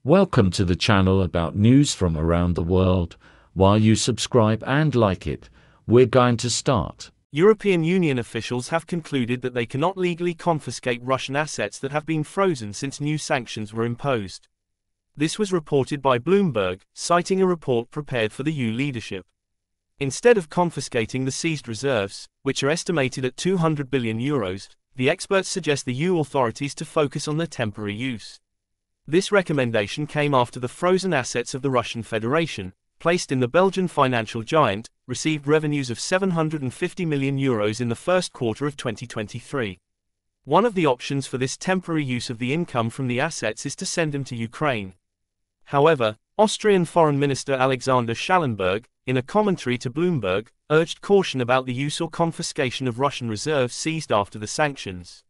Welcome to the channel about news from around the world. While you subscribe and like it, we're going to start. European Union officials have concluded that they cannot legally confiscate Russian assets that have been frozen since new sanctions were imposed. This was reported by Bloomberg, citing a report prepared for the EU leadership. Instead of confiscating the seized reserves, which are estimated at €200 billion, the experts suggest the EU authorities to focus on their temporary use. This recommendation came after the frozen assets of the Russian Federation, placed in the Belgian financial giant, received revenues of €750 million in the first quarter of 2023. One of the options for this temporary use of the income from the assets is to send them to Ukraine. However, Austrian Foreign Minister Alexander Schallenberg, in a commentary to Bloomberg, urged caution about the use or confiscation of Russian reserves seized after the sanctions.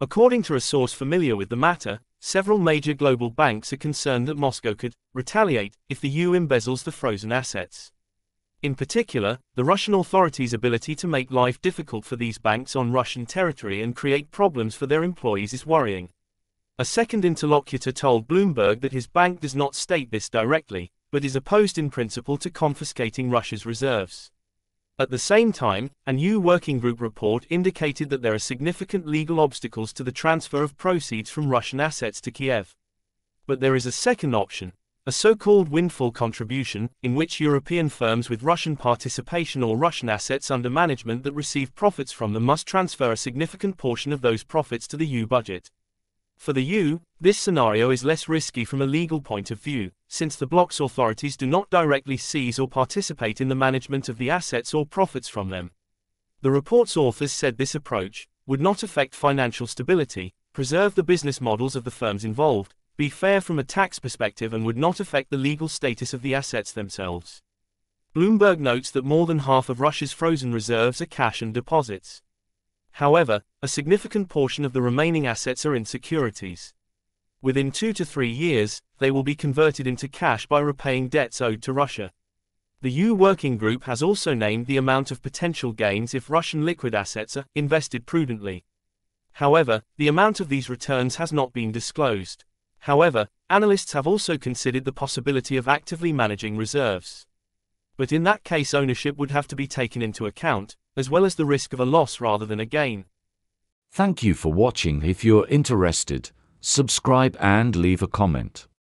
According to a source familiar with the matter, several major global banks are concerned that Moscow could retaliate if the EU embezzles the frozen assets. In particular, the Russian authorities' ability to make life difficult for these banks on Russian territory and create problems for their employees is worrying. A second interlocutor told Bloomberg that his bank does not state this directly, but is opposed in principle to confiscating Russia's reserves. At the same time, an EU working group report indicated that there are significant legal obstacles to the transfer of proceeds from Russian assets to Kiev. But there is a second option, a so-called windfall contribution, in which European firms with Russian participation or Russian assets under management that receive profits from them must transfer a significant portion of those profits to the EU budget. For the EU, this scenario is less risky from a legal point of view, since the bloc's authorities do not directly seize or participate in the management of the assets or profits from them. The report's authors said this approach would not affect financial stability, preserve the business models of the firms involved, be fair from a tax perspective, and would not affect the legal status of the assets themselves. Bloomberg notes that more than half of Russia's frozen reserves are cash and deposits. However, a significant portion of the remaining assets are in securities. Within 2 to 3 years, they will be converted into cash by repaying debts owed to Russia. The EU working group has also named the amount of potential gains if Russian liquid assets are invested prudently. However, the amount of these returns has not been disclosed. However, analysts have also considered the possibility of actively managing reserves. But in that case, ownership would have to be taken into account, as well as the risk of a loss rather than a gain. Thank you for watching. If you're interested, subscribe and leave a comment.